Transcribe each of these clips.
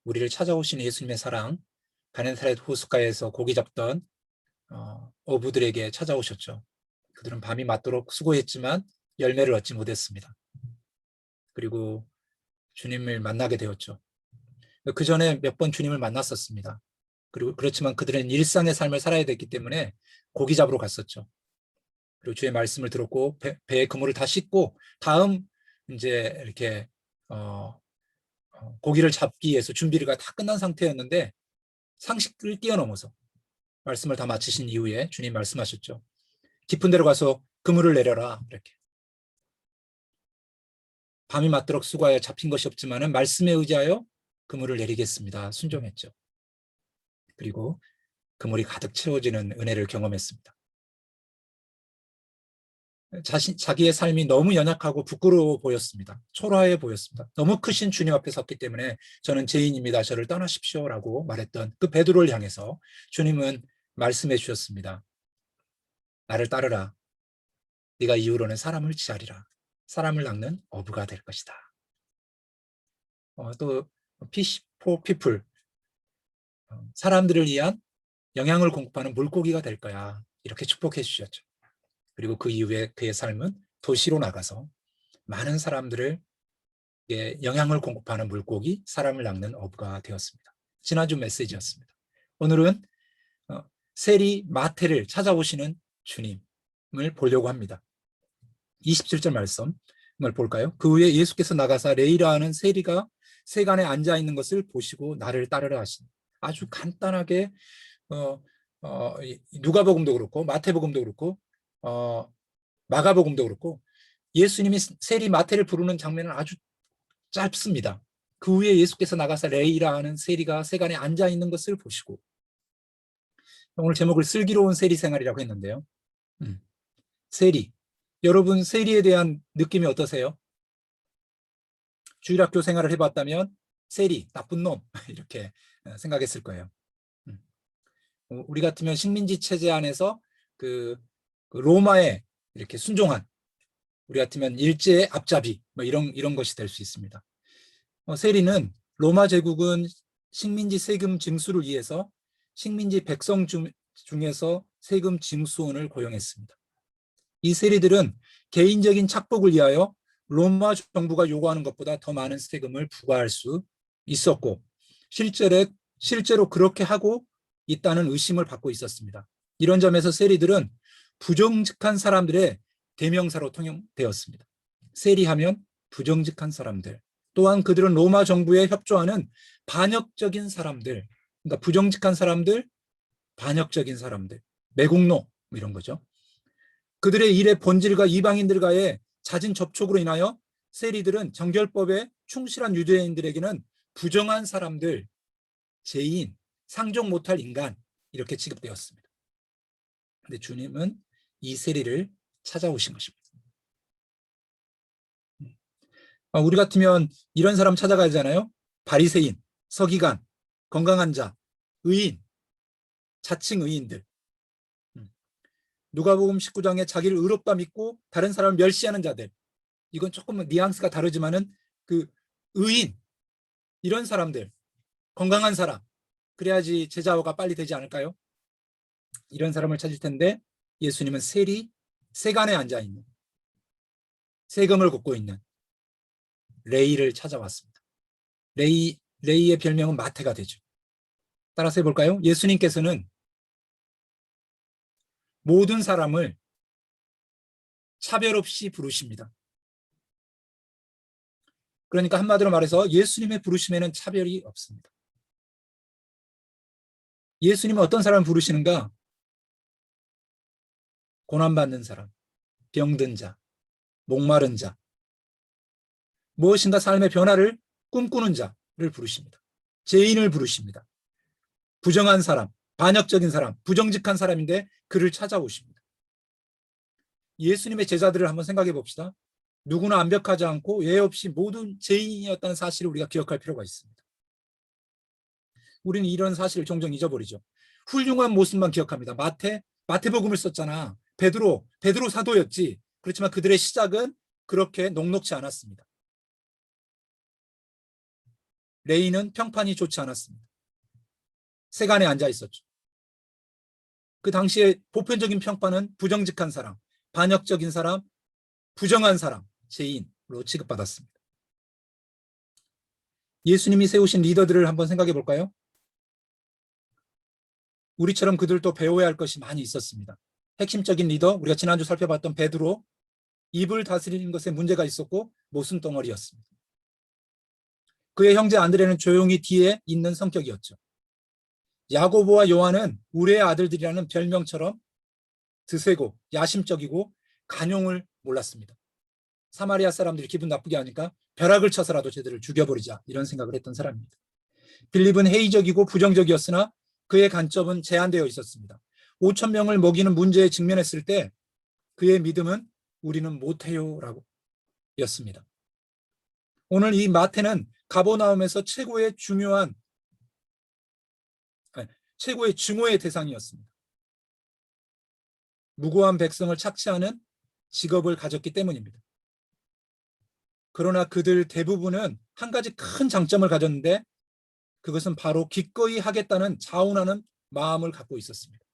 우리를 찾아오신 예수님의 사랑, 가네사렛 호숫가에서 고기 잡던 어부들에게 찾아오셨죠. 그들은 밤이 맞도록 수고했지만 열매를 얻지 못했습니다. 그리고 주님을 만나게 되었죠. 그 전에 몇 번 주님을 만났었습니다. 그리고 그렇지만 그들은 일상의 삶을 살아야 됐기 때문에 고기 잡으러 갔었죠. 그리고 주의 말씀을 들었고 배에 그물을 다 씻고 다음 이제 이렇게 고기를 잡기 위해서 준비가 다 끝난 상태였는데 상식을 뛰어넘어서 말씀을 다 마치신 이후에 주님 말씀하셨죠. 깊은 데로 가서 그물을 내려라. 이렇게. 밤이 맞도록 수고하여 잡힌 것이 없지만은 말씀에 의지하여 그물을 내리겠습니다. 순종했죠. 그리고 그물이 가득 채워지는 은혜를 경험했습니다. 자기의 삶이 너무 연약하고 부끄러워 보였습니다. 초라해 보였습니다. 너무 크신 주님 앞에 섰기 때문에 저는 죄인입니다. 저를 떠나십시오라고 말했던 그 베드로를 향해서 주님은 말씀해 주셨습니다. 나를 따르라. 네가 이후로는 사람을 취하리라. 사람을 낚는 어부가 될 것이다. 또 fish for people. 사람들을 위한 영양을 공급하는 물고기가 될 거야. 이렇게 축복해 주셨죠. 그리고 그 이후에 그의 삶은 도시로 나가서 많은 사람들을 영양을 공급하는 물고기, 사람을 낚는 어부가 되었습니다. 지난주 메시지였습니다. 오늘은 세리 마태를 찾아오시는 주님을 보려고 합니다. 27절 말씀을 볼까요? 그 후에 예수께서 나가사 레이라 하는 세리가 세간에 앉아 있는 것을 보시고 나를 따르라 하시니 아주 간단하게 누가복음도 그렇고 마태복음도 그렇고 마가복음도 그렇고 예수님이 세리 마태를 부르는 장면은 아주 짧습니다. 그 후에 예수께서 나가서 레이라 하는 세리가 세간에 앉아 있는 것을 보시고, 오늘 제목을 슬기로운 세리 생활이라고 했는데요. 세리. 여러분 세리에 대한 느낌이 어떠세요? 주일학교 생활을 해봤다면 세리, 나쁜 놈 이렇게 생각했을 거예요. 우리 같으면 식민지 체제 안에서 그 로마에 이렇게 순종한, 우리 같으면 일제의 앞잡이 뭐 이런 것이 될 수 있습니다. 세리는 로마 제국은 식민지 세금 징수를 위해서 식민지 백성 중에서 세금 징수원을 고용했습니다. 이 세리들은 개인적인 착복을 위하여 로마 정부가 요구하는 것보다 더 많은 세금을 부과할 수 있었고 실제로 그렇게 하고 있다는 의심을 받고 있었습니다. 이런 점에서 세리들은 부정직한 사람들의 대명사로 통용되었습니다. 세리하면 부정직한 사람들, 또한 그들은 로마 정부에 협조하는 반역적인 사람들, 그러니까 부정직한 사람들, 반역적인 사람들, 매국노 이런 거죠. 그들의 일의 본질과 이방인들과의 잦은 접촉으로 인하여 세리들은 정결법에 충실한 유대인들에게는 부정한 사람들, 죄인, 상종 못할 인간 이렇게 취급되었습니다. 그런데 주님은 이 세리를 찾아오신 것입니다. 우리 같으면 이런 사람 찾아가야 하잖아요. 바리새인, 서기관, 건강한 자, 의인, 자칭 의인들. 누가복음 19장에 자기를 의롭다 믿고 다른 사람을 멸시하는 자들. 이건 조금 뉘앙스가 다르지만은 그 의인, 이런 사람들, 건강한 사람, 그래야지 제자화가 빨리 되지 않을까요? 이런 사람을 찾을 텐데 예수님은 세간에 앉아 있는, 세금을 걷고 있는 레이를 찾아왔습니다. 레이의 별명은 마태가 되죠. 따라서 해볼까요? 예수님께서는 모든 사람을 차별 없이 부르십니다. 그러니까 한마디로 말해서 예수님의 부르심에는 차별이 없습니다. 예수님은 어떤 사람을 부르시는가? 고난받는 사람, 병든 자, 목마른 자, 무엇인가 삶의 변화를 꿈꾸는 자를 부르십니다. 죄인을 부르십니다. 부정한 사람, 반역적인 사람, 부정직한 사람인데 그를 찾아오십니다. 예수님의 제자들을 한번 생각해 봅시다. 누구나 완벽하지 않고 예외 없이 모든 죄인이었다는 사실을 우리가 기억할 필요가 있습니다. 우리는 이런 사실을 종종 잊어버리죠. 훌륭한 모습만 기억합니다. 마태복음을 썼잖아. 베드로 사도였지. 그렇지만 그들의 시작은 그렇게 녹록지 않았습니다. 레이는 평판이 좋지 않았습니다. 세간에 앉아 있었죠. 그 당시에 보편적인 평판은 부정직한 사람, 반역적인 사람, 부정한 사람, 죄인으로 취급받았습니다. 예수님이 세우신 리더들을 한번 생각해 볼까요? 우리처럼 그들도 배워야 할 것이 많이 있었습니다. 핵심적인 리더, 우리가 지난주 살펴봤던 베드로, 입을 다스리는 것에 문제가 있었고 모순덩어리였습니다. 그의 형제 안드레는 조용히 뒤에 있는 성격이었죠. 야고보와 요한은 우리의 아들들이라는 별명처럼 드세고 야심적이고 간용을 몰랐습니다. 사마리아 사람들이 기분 나쁘게 하니까 벼락을 쳐서라도 쟤들을 죽여버리자 이런 생각을 했던 사람입니다. 빌립은 회의적이고 부정적이었으나 그의 관점은 제한되어 있었습니다. 5천 명을 먹이는 문제에 직면했을 때 그의 믿음은 우리는 못해요 라고 였습니다. 오늘 이 마태는 가버나움에서 최고의 증오의 대상이었습니다. 무고한 백성을 착취하는 직업을 가졌기 때문입니다. 그러나 그들 대부분은 한 가지 큰 장점을 가졌는데 그것은 바로 기꺼이 하겠다는 자원하는 마음을 갖고 있었습니다.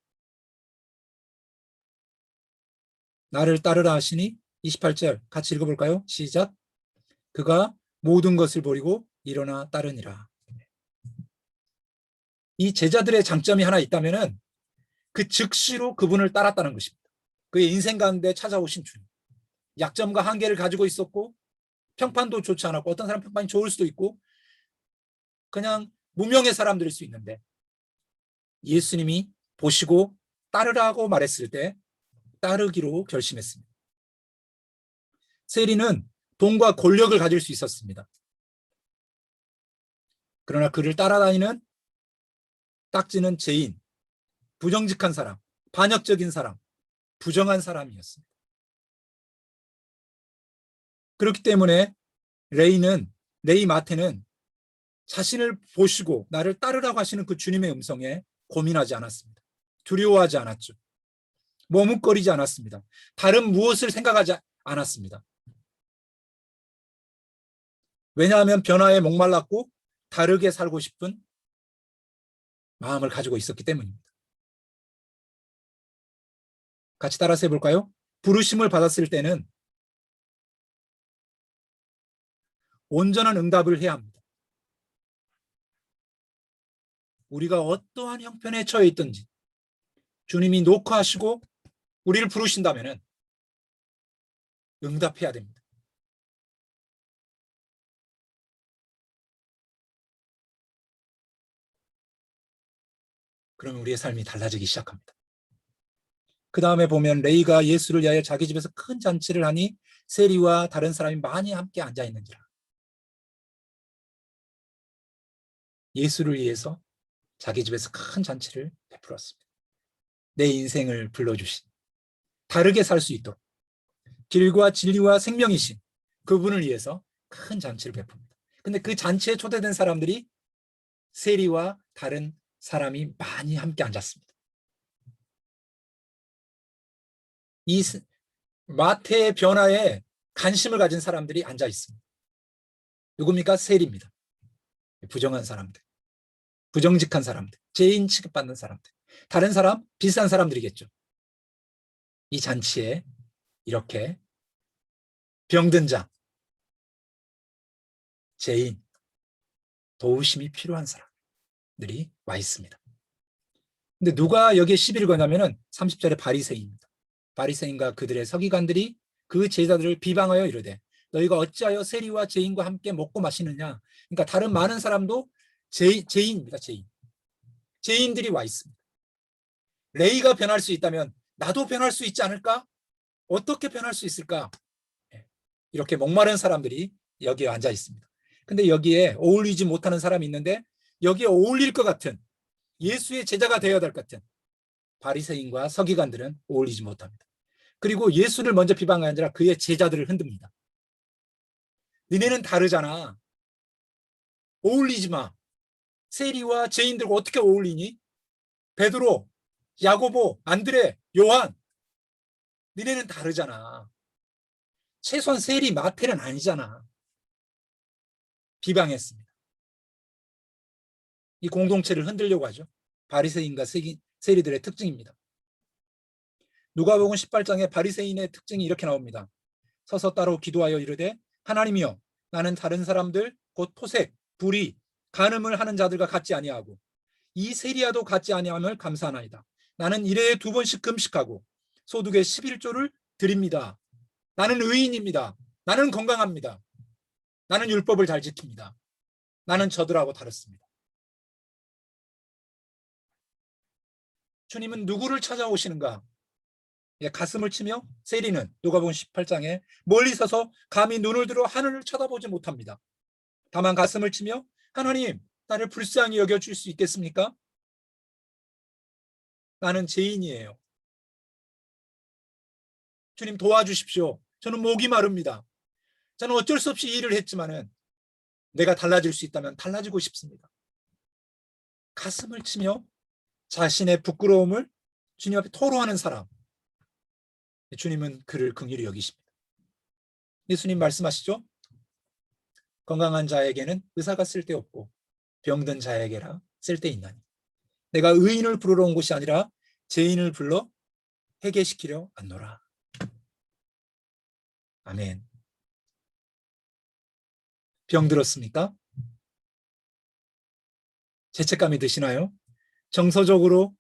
나를 따르라 하시니 28절 같이 읽어볼까요? 시작. 그가 모든 것을 버리고 일어나 따르니라. 이 제자들의 장점이 하나 있다면 그 즉시로 그분을 따랐다는 것입니다. 그의 인생 가운데 찾아오신 주님. 약점과 한계를 가지고 있었고 평판도 좋지 않았고 어떤 사람 평판이 좋을 수도 있고 그냥 무명의 사람들일 수 있는데 예수님이 보시고 따르라고 말했을 때 따르기로 결심했습니다. 세리는 돈과 권력을 가질 수 있었습니다. 그러나 그를 따라다니는 딱지는 죄인, 부정직한 사람, 반역적인 사람, 부정한 사람이었습니다. 그렇기 때문에 레이 마태는 자신을 보시고 나를 따르라고 하시는 그 주님의 음성에 고민하지 않았습니다. 두려워하지 않았죠. 머뭇거리지 않았습니다. 다른 무엇을 생각하지 않았습니다. 왜냐하면 변화에 목말랐고 다르게 살고 싶은 마음을 가지고 있었기 때문입니다. 같이 따라서 해볼까요? 부르심을 받았을 때는 온전한 응답을 해야 합니다. 우리가 어떠한 형편에 처해 있든지 주님이 녹화하시고 우리를 부르신다면 응답해야 됩니다. 그러면 우리의 삶이 달라지기 시작합니다. 그 다음에 보면 레이가 예수를 위하여 자기 집에서 큰 잔치를 하니 세리와 다른 사람이 많이 함께 앉아 있는지라. 예수를 위해서 자기 집에서 큰 잔치를 베풀었습니다. 내 인생을 불러주신 다르게 살 수 있도록 길과 진리와 생명이신 그분을 위해서 큰 잔치를 베풉니다. 근데 그 잔치에 초대된 사람들이 세리와 다른 사람이 많이 함께 앉았습니다. 이 마태의 변화에 관심을 가진 사람들이 앉아 있습니다. 누굽니까? 세리입니다. 부정한 사람들, 부정직한 사람들, 죄인 취급받는 사람들, 다른 사람, 비슷한 사람들이겠죠. 이 잔치에 이렇게 병든 자, 죄인, 도우심이 필요한 사람들이 와 있습니다. 근데 누가 여기에 시비를 거냐면은 30절에 바리새인입니다. 바리새인과 그들의 서기관들이 그 제자들을 비방하여 이르되 너희가 어찌하여 세리와 죄인과 함께 먹고 마시느냐. 그러니까 다른 많은 사람도 죄인입니다. 죄인들이 와 있습니다. 레이가 변할 수 있다면 나도 변할 수 있지 않을까? 어떻게 변할 수 있을까? 이렇게 목마른 사람들이 여기에 앉아 있습니다. 근데 여기에 어울리지 못하는 사람이 있는데 여기에 어울릴 것 같은 예수의 제자가 되어야 될 것 같은 바리새인과 서기관들은 어울리지 못합니다. 그리고 예수를 먼저 비방하는 게 아니라 그의 제자들을 흔듭니다. 너네는 다르잖아. 어울리지 마. 세리와 죄인들과 어떻게 어울리니? 베드로, 야고보, 안드레, 요한. 너네는 다르잖아. 최소한 세리, 마태는 아니잖아. 비방했습니다. 이 공동체를 흔들려고 하죠. 바리새인과 세리들의 특징입니다. 누가복음 18장에 바리새인의 특징이 이렇게 나옵니다. 서서 따로 기도하여 이르되 하나님이여 나는 다른 사람들 곧 토색, 불의, 간음을 하는 자들과 같지 아니하고 이 세리야도 같지 아니함을 감사하나이다. 나는 일회에 2번씩 금식하고 소득의 11조를 드립니다. 나는 의인입니다. 나는 건강합니다. 나는 율법을 잘 지킵니다. 나는 저들하고 다릅니다. 주님은 누구를 찾아오시는가? 가슴을 치며 세리는 누가복음 18장에 멀리 서서 감히 눈을 들어 하늘을 쳐다보지 못합니다. 다만 가슴을 치며 하나님, 나를 불쌍히 여겨줄 수 있겠습니까? 나는 죄인이에요. 주님 도와주십시오. 저는 목이 마릅니다. 저는 어쩔 수 없이 일을 했지만은 내가 달라질 수 있다면 달라지고 싶습니다. 가슴을 치며 자신의 부끄러움을 주님 앞에 토로하는 사람. 주님은 그를 긍휼히 여기십니다. 예수님 말씀하시죠? 건강한 자에게는 의사가 쓸데없고 병든 자에게라 쓸데있나니 내가 의인을 부르러 온 것이 아니라 죄인을 불러 회개시키려 왔노라. 아멘. 병들었습니까? 죄책감이 드시나요? 정서적으로,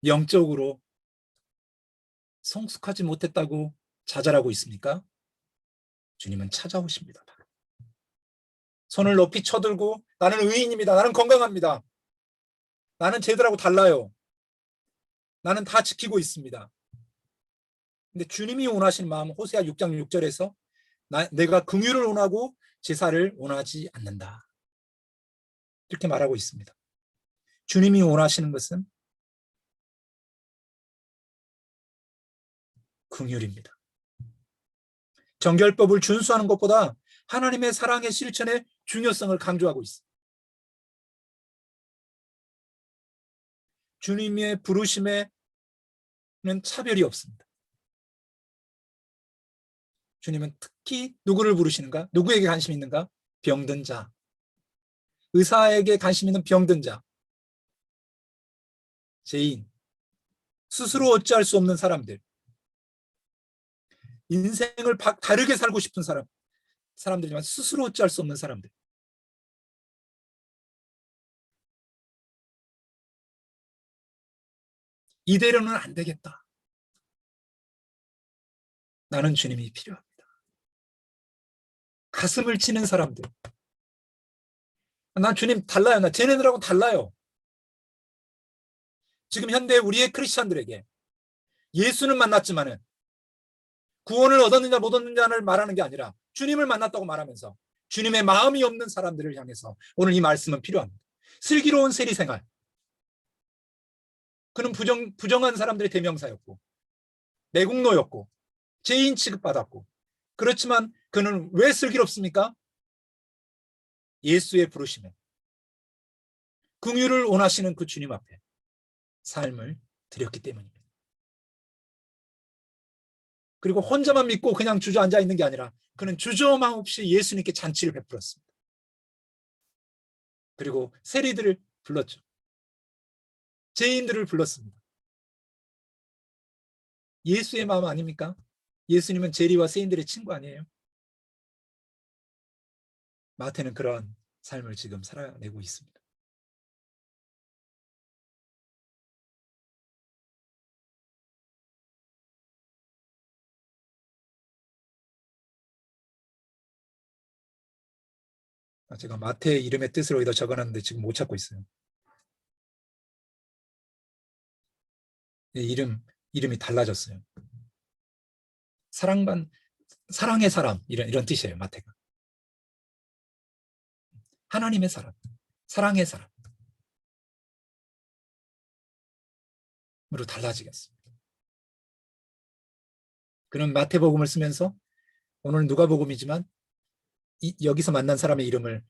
영적으로 성숙하지 못했다고 자잘하고 있습니까? 주님은 찾아오십니다. 바로. 손을 높이 쳐들고 나는 의인입니다. 나는 건강합니다. 나는 쟤들하고 달라요. 나는 다 지키고 있습니다. 근데 주님이 원하시는 마음 호세아 6장 6절에서 내가 긍휼을 원하고 제사를 원하지 않는다. 이렇게 말하고 있습니다. 주님이 원하시는 것은 긍휼입니다. 정결법을 준수하는 것보다 하나님의 사랑의 실천의 중요성을 강조하고 있습니다. 주님의 부르심에는 차별이 없습니다. 주님은 특히 누구를 부르시는가? 누구에게 관심 있는가? 병든 자. 의사에게 관심 있는 병든 자. 죄인. 스스로 어찌할 수 없는 사람들. 인생을 다르게 살고 싶은 사람들이지만 스스로 어찌할 수 없는 사람들. 이대로는 안 되겠다. 나는 주님이 필요합니다. 가슴을 치는 사람들. 난 주님 달라요. 나 쟤네들하고 달라요. 지금 현대 우리의 크리스찬들에게 예수는 만났지만은 구원을 얻었느냐 못 얻느냐를 말하는 게 아니라 주님을 만났다고 말하면서 주님의 마음이 없는 사람들을 향해서 오늘 이 말씀은 필요합니다. 슬기로운 세리 생활. 그는 부정한 사람들의 대명사였고 매국노였고 죄인 취급받았고 그렇지만 그는 왜 슬기롭습니까? 예수의 부르심에 긍휼을 원하시는 그 주님 앞에 삶을 드렸기 때문입니다. 그리고 혼자만 믿고 그냥 주저앉아 있는 게 아니라 그는 주저함 없이 예수님께 잔치를 베풀었습니다. 그리고 세리들을 불렀죠. 죄인들을 불렀습니다. 예수의 마음 아닙니까? 예수님은 죄리와 세인들의 친구 아니에요? 마태는 그런 삶을 지금 살아내고 있습니다. 제가 마태의 이름의 뜻을 여기다 적어놨는데 지금 못 찾고 있어요. 이름이 달라졌어요. 사랑의 사람 이런 뜻이에요. 마태가. 하나님의 사람, 사랑의 사람으로 달라지겠습니다. 그는 마태복음을 쓰면서 오늘 누가복음이지만 여기서 만난 사람의 이름을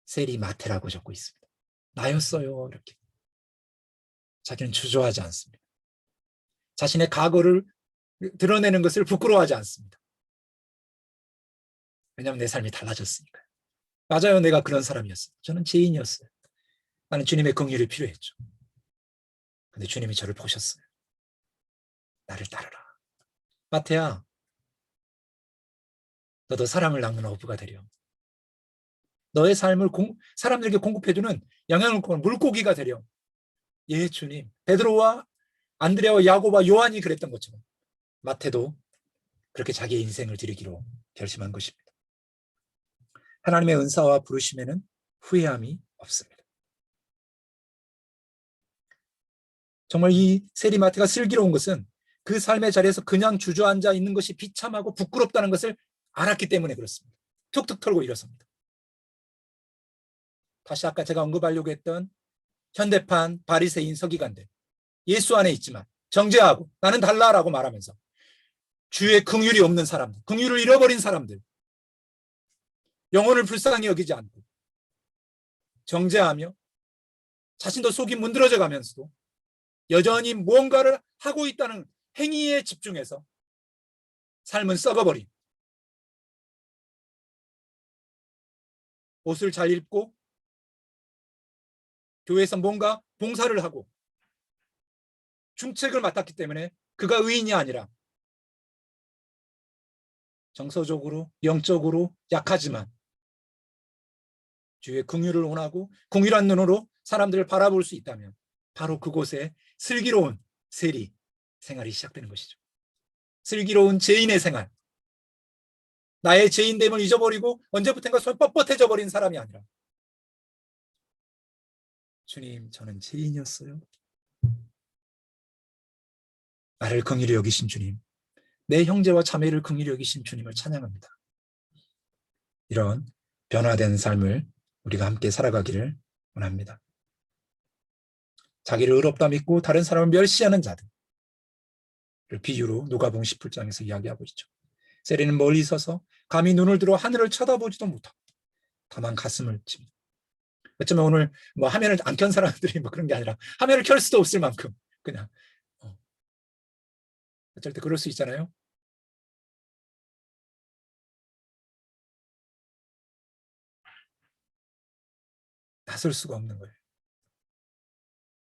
세리 마태라고 적고 있습니다. 나였어요. 이렇게. 자기는 주저하지 않습니다. 자신의 과거를 드러내는 것을 부끄러워하지 않습니다. 왜냐하면 내 삶이 달라졌으니까요. 맞아요. 내가 그런 사람이었어요. 저는 죄인이었어요. 나는 주님의 긍휼이 필요했죠. 근데 주님이 저를 보셨어요. 나를 따르라. 마태야, 너도 사랑을 낳는 어부가 되려. 너의 삶을 사람들에게 공급해주는 영양을 물고기가 되려. 예, 주님. 베드로와 안드레와 야고보와 요한이 그랬던 것처럼 마태도 그렇게 자기의 인생을 드리기로 결심한 것입니다. 하나님의 은사와 부르심에는 후회함이 없습니다. 정말 이 세리마태가 슬기로운 것은 그 삶의 자리에서 그냥 주저앉아 있는 것이 비참하고 부끄럽다는 것을 알았기 때문에 그렇습니다. 툭툭 털고 일어섭니다. 다시 아까 제가 언급하려고 했던 현대판 바리새인 서기관들, 예수 안에 있지만 정죄하고 나는 달라라고 말하면서 주의 긍휼이 없는 사람들, 긍휼을 잃어버린 사람들, 영혼을 불쌍히 여기지 않고 정죄하며 자신도 속이 문드러져 가면서도 여전히 무언가를 하고 있다는 행위에 집중해서 삶은 썩어버린, 옷을 잘 입고 교회에서 뭔가 봉사를 하고 중책을 맡았기 때문에 그가 의인이 아니라 정서적으로 영적으로 약하지만 주의 긍휼을 원하고 긍휼한 눈으로 사람들을 바라볼 수 있다면 바로 그곳에 슬기로운 세리 생활이 시작되는 것이죠. 슬기로운 죄인의 생활. 나의 죄인됨을 잊어버리고 언제부턴가 손 뻣뻣해져 버린 사람이 아니라 주님, 저는 죄인이었어요. 나를 긍휼히 여기신 주님, 내 형제와 자매를 긍휼히 여기신 주님을 찬양합니다. 이런 변화된 삶을 우리가 함께 살아가기를 원합니다. 자기를 의롭다 믿고 다른 사람을 멸시하는 자들을 비유로 누가복음 17장에서 이야기하고 있죠. 세리는 멀리 서서 감히 눈을 들어 하늘을 쳐다보지도 못하고 다만 가슴을 칩니다. 어쩌면 오늘 뭐 화면을 안 켠 사람들이 뭐 그런 게 아니라 화면을 켤 수도 없을 만큼 그냥 어쩔 때 그럴 수 있잖아요. 나설 수가 없는 거예요.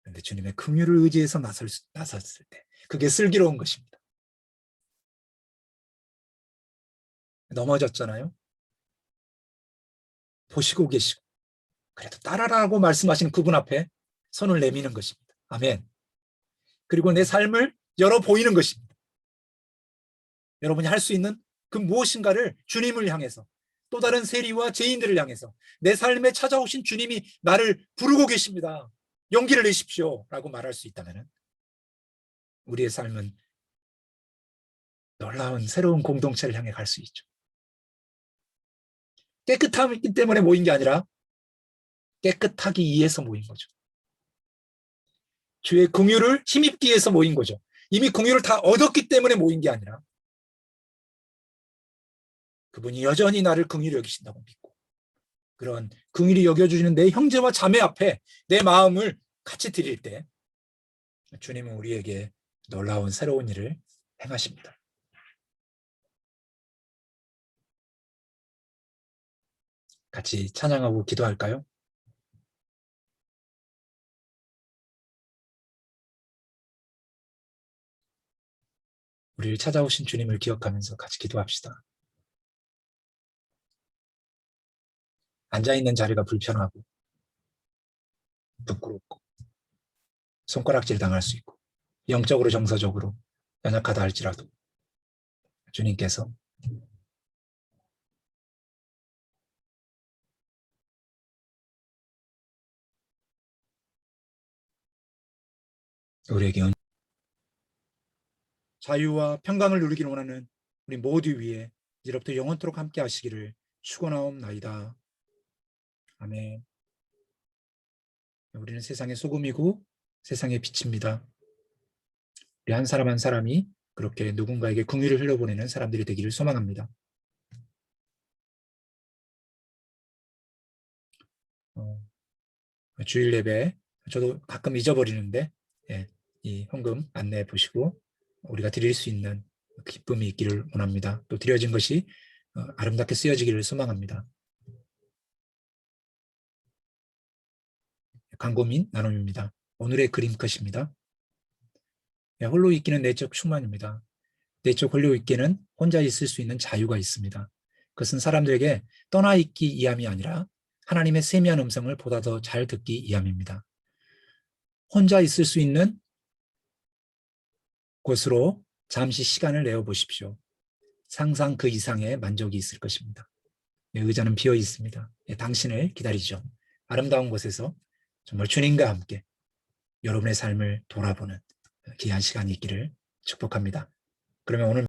그런데 주님의 긍휼을 의지해서 나섰을 때 그게 슬기로운 것입니다. 넘어졌잖아요. 보시고 계시고 그래도 따라라고 말씀하시는 그분 앞에 손을 내미는 것입니다. 아멘. 그리고 내 삶을 열어 보이는 것입니다. 여러분이 할 수 있는 그 무엇인가를 주님을 향해서 또 다른 세리와 죄인들을 향해서 내 삶에 찾아오신 주님이 나를 부르고 계십니다. 용기를 내십시오 라고 말할 수 있다면 우리의 삶은 놀라운 새로운 공동체를 향해 갈 수 있죠. 깨끗함이 때문에 모인 게 아니라 깨끗하기 위해서 모인 거죠. 주의 긍휼을 힘입기 위해서 모인 거죠. 이미 긍휼을 다 얻었기 때문에 모인 게 아니라 그분이 여전히 나를 긍휼히 여기신다고 믿고 그런 긍휼히 여겨주시는 내 형제와 자매 앞에 내 마음을 같이 드릴 때 주님은 우리에게 놀라운 새로운 일을 행하십니다. 같이 찬양하고 기도할까요? 우리를 찾아오신 주님을 기억하면서 같이 기도합시다. 앉아있는 자리가 불편하고 부끄럽고 손가락질 당할 수 있고 영적으로 정서적으로 연약하다 할지라도 주님께서 우리에게 자유와 평강을 누리기를 원하는 우리 모두 위에 이제부터 영원토록 함께 하시기를 축원하옵나이다. 아멘. 우리는 세상의 소금이고 세상의 빛입니다. 우리 한 사람 한 사람이 그렇게 누군가에게 긍휼을 흘려보내는 사람들이 되기를 소망합니다. 주일 예배 저도 가끔 잊어버리는데 이 헌금 안내해 보시고 우리가 드릴 수 있는 기쁨이 있기를 원합니다. 또 드려진 것이 아름답게 쓰여지기를 소망합니다. 광고 및 나눔입니다. 오늘의 그림 컷입니다. 홀로 있기는 내적 충만입니다. 내적 홀로 있기는 혼자 있을 수 있는 자유가 있습니다. 그것은 사람들에게 떠나 있기 이함이 아니라 하나님의 세미한 음성을 보다 더 잘 듣기 이함입니다. 혼자 있을 수 있는 곳으로 잠시 시간을 내어 보십시오. 상상 그 이상의 만족이 있을 것입니다. 의자는 비어 있습니다. 당신을 기다리죠. 아름다운 곳에서 정말 주님과 함께 여러분의 삶을 돌아보는 귀한 시간이 있기를 축복합니다. 그러면 오늘